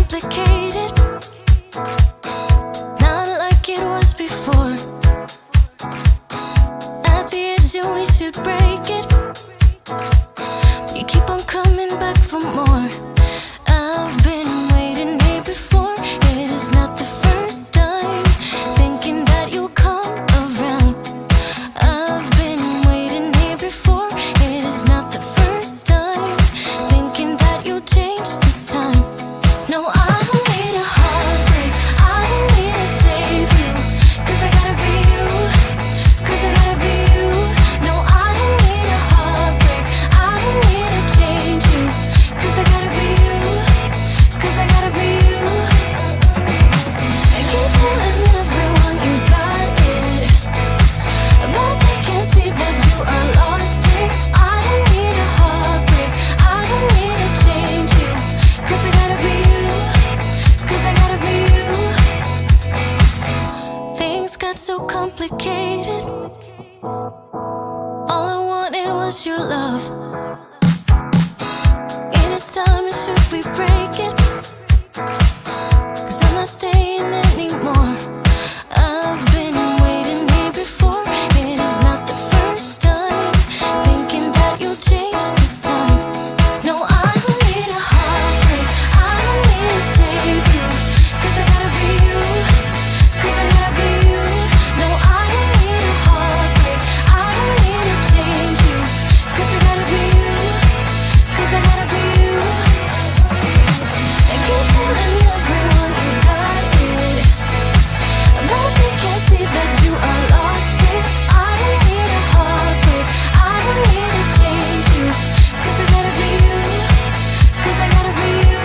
complicated, not like it was before. At the edge, yeah, we should break it. You keep on coming back for more. I've been waiting here before. It is not the first time, thinking that you'll come around. I've been waiting here before. It is not the first time, thinking that you'll change this time. No, I don't need a heartbreak, I don't need to save you, 'cause I gotta be you, 'cause I gotta be you. No, I don't need a heartbreak, I don't need to change you, 'cause I gotta be you, 'cause I gotta be you. I keep telling everyone you got it, but they can't see that you are lost here. I don't need a heartbreak, I don't need to change you, 'cause I gotta be you, 'cause I gotta be you. Things got so complicated, all I wanted was your love. It is time, and should we break it? 'Cause I'm not staying anymore. I've been waiting here before. It is not the first time, thinking that you'll change this time. No, I don't need a heartbreak, I don't need to save you, 'cause I gotta be you, 'cause I gotta be you. No, I don't need a heartbreak, I don't need to change you, 'cause I gotta be you, 'cause I gotta be you. I keep telling everyone you got it, but they can't see that you are lost here. I don't need a heartbreak, I don't need to change you, 'cause I gotta be you, 'cause I gotta be you.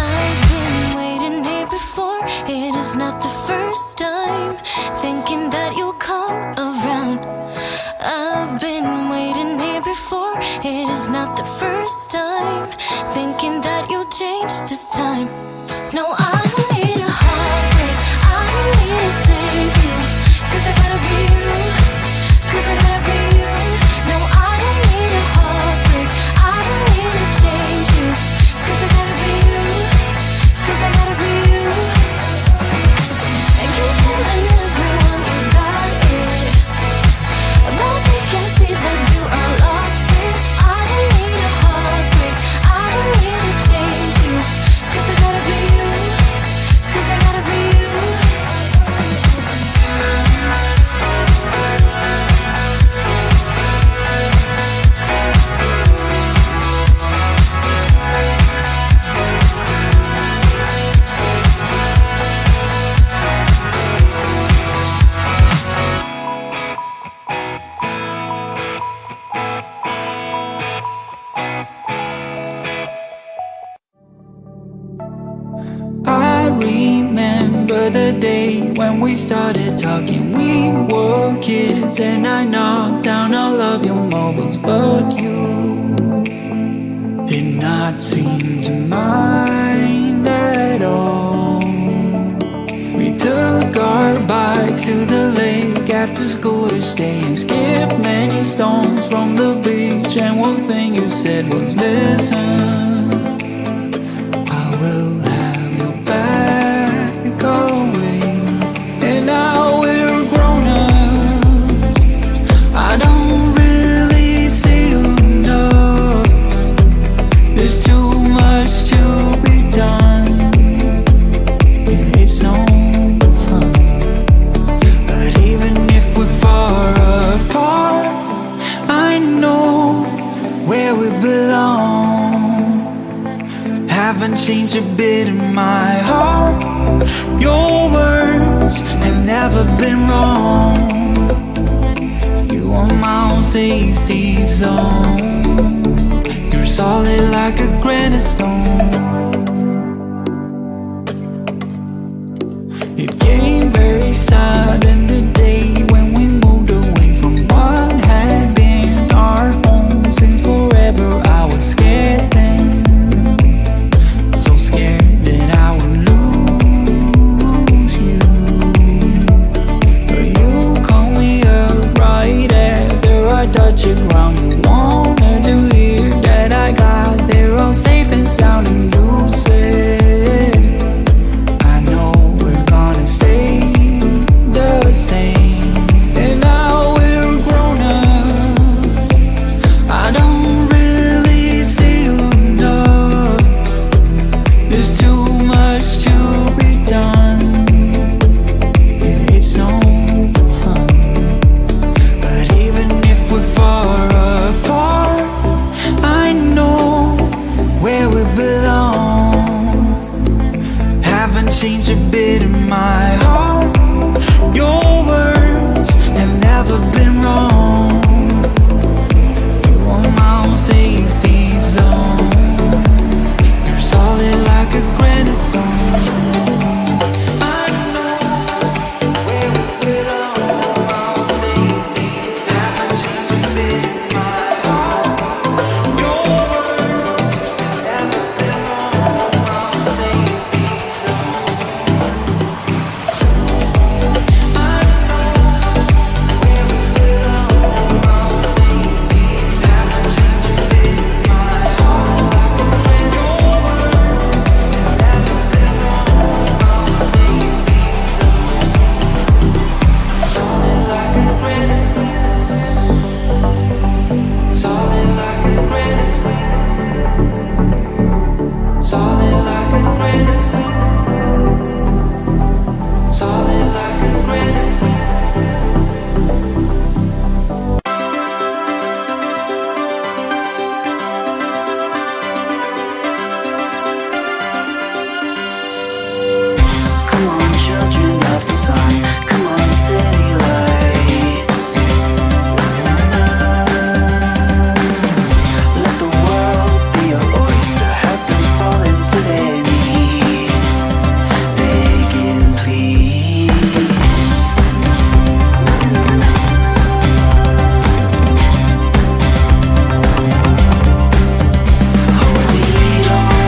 I've been waiting here before. It is not the first time, thinking that you'll come around. I've been waiting here before. It is not the first time, thinking that you'll change this time. No, I don't need a heartbreak, I don't need to save you, 'cause I gotta be you, 'cause I gotta be you. No, I don't need a heartbreak, I don't need to change you, 'cause I gotta be you, 'cause I gotta be you. I keep telling everyone you got it, but they can't see that you are lost here. I don't need a heartbreak, I don't need to change you, 'cause I gotta be you, 'cause I gotta be you. I remember the day when we started talking. We were kids and I knocked down all of your marbles, but you did not seem to mind at all. We took our bikes to the lake after school each day and skipped many stones from the beach. And one thing you said was, listen, I will have your back always. And now we're grown up, I don't really see you enough. There's too much to be done, it's no fun. But even if we're far apart, I know where we belong. Haven't changed a bit in my heart. Your words have never been wrong. You are my own safety zone. You're solid like a granite stone. It came very sudden the day when we moved away from what had been our home since forever. I was scared then, so scared that I would lose you. But you called me up right after I touched the ground. You wanted to hear that I got there all safe and sound, and you said changed a bit in my heart. Your words have never been wrong. You are my own safety zone. You're solid like a granite stone. I know where we belong. My own safeties haven't changed a bit in my heart. Your words have never been wrong. My own safety zone. I know where we belong. My own safeties haven't changed a bit in my heart. Your words have never been wrong. My own safety zone. Solid like a granite slab. Solid like a granite slab. Solid like a granite slab. Solid like a granite slab. Come on, children of the sun. Come on, city lights. Let the world be your oyster. Help them fall into their knees. Begging, please. Oh, we don't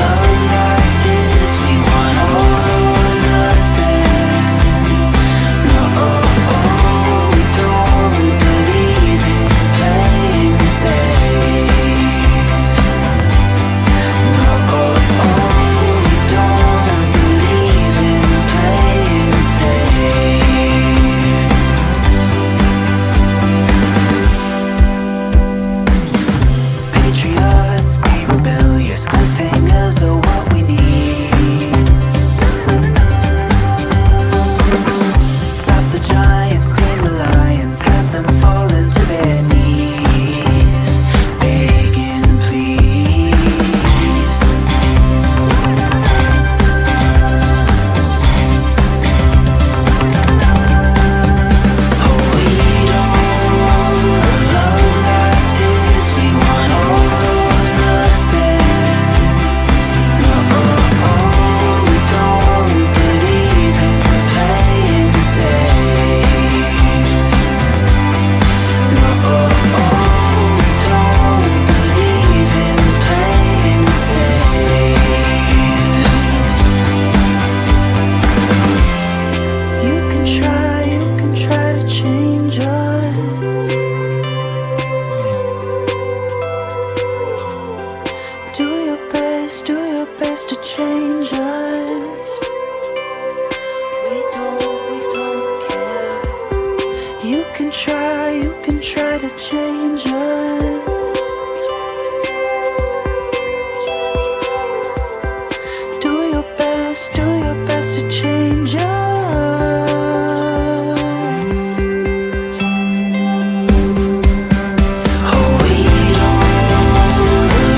love like this. We want all or nothing. No, we don't believe in playing safe. No, we don't believe in playing safe. Patriots, be rebellious. Cliffhangers are what we need. Stop the giants, tame the lions. Have them fall into their knees. Begging, please. Oh, we don't love like this. We want all or nothing. No, we don't believe in playing safe. No, we don't believe in playing safe. You can try to change us. Do your best to change us. We don't care. You can try to change us. Do your best to change us. Oh, we don't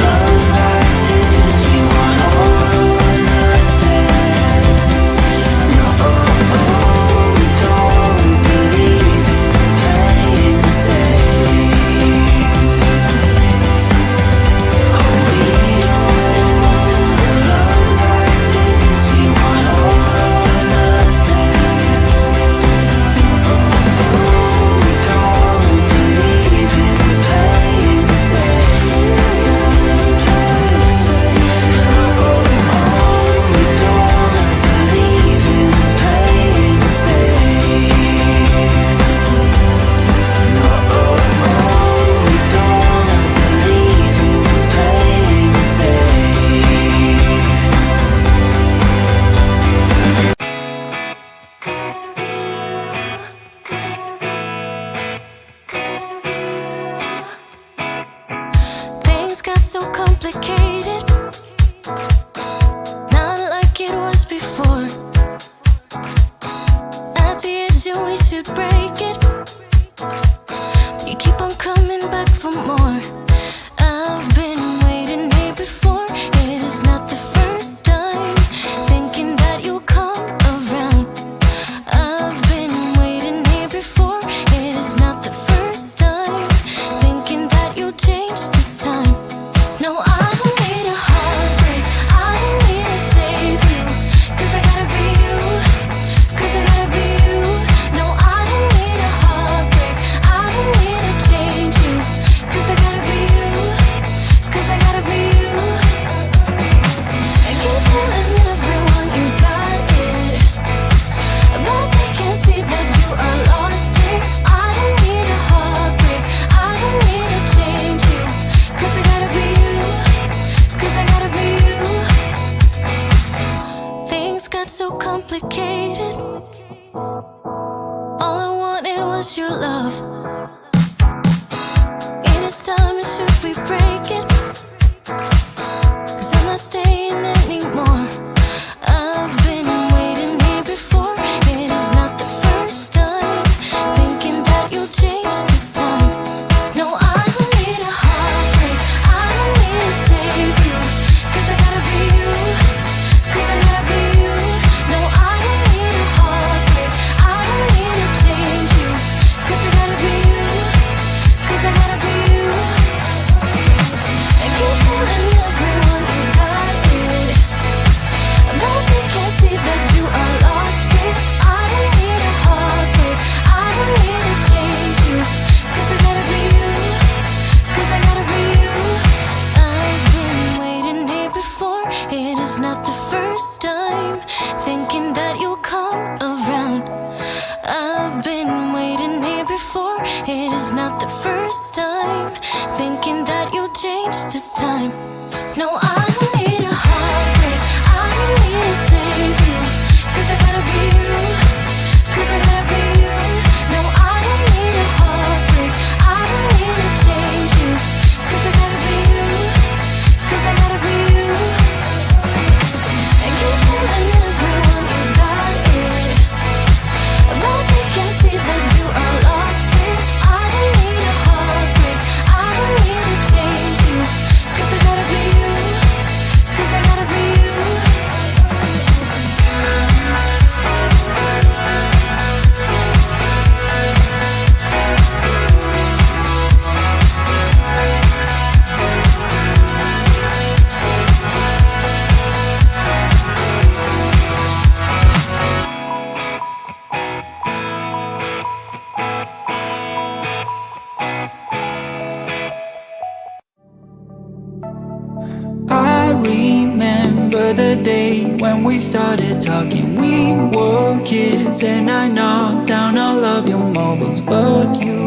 love like this. We want all or nothing. No, we don't believe in playing safe. Oh, we don't love like this. We want all or nothing. We don't believe in playing safe. We don't believe in playing safe. No, we don't believe in playing Things got so complicated, not like it was before. At the edge, we should break it. You keep on coming back for more. I've been waiting here before. It is not the first time. Think complicated. All I wanted was your love. It is time, and should we break it? 'Cause I'm not staying anymore. I've been waiting here before. It is not the first time. Thinking that you'll change this time. No, I don't need a heartbreak. I don't need to save you. 'Cause I gotta be you. 'Cause I gotta be you. No, I don't need a heartbreak. I don't need to change you. 'Cause I gotta be you. 'Cause I gotta be you. And keep telling everyone you got it. But they can't see that you are lost it. I don't need a heartbreak. I don't need to change you. 'Cause I gotta be you. 'Cause I gotta be you. I've been waiting here before. It is not the first time. Thinking that you'll come around. I've been waiting here before. It is not the first time. Thinking that you'll change this time. No, I don't need a heartbreak. I don't need to save you. 'Cause I gotta be you. 'Cause I gotta be you. No, I don't need a heartbreak. I don't need to change you. 'Cause I gotta be you. 'Cause I gotta be you. And keep telling everyone you got it. But they can't see that you are lost it. I don't need a heartbreak. I don't need to change you. 'Cause I gotta be you. 'Cause I gotta be you. I remember the day when we started talking. We were kids and I knocked down all of your mobiles, but you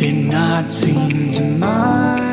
did not seem to mind.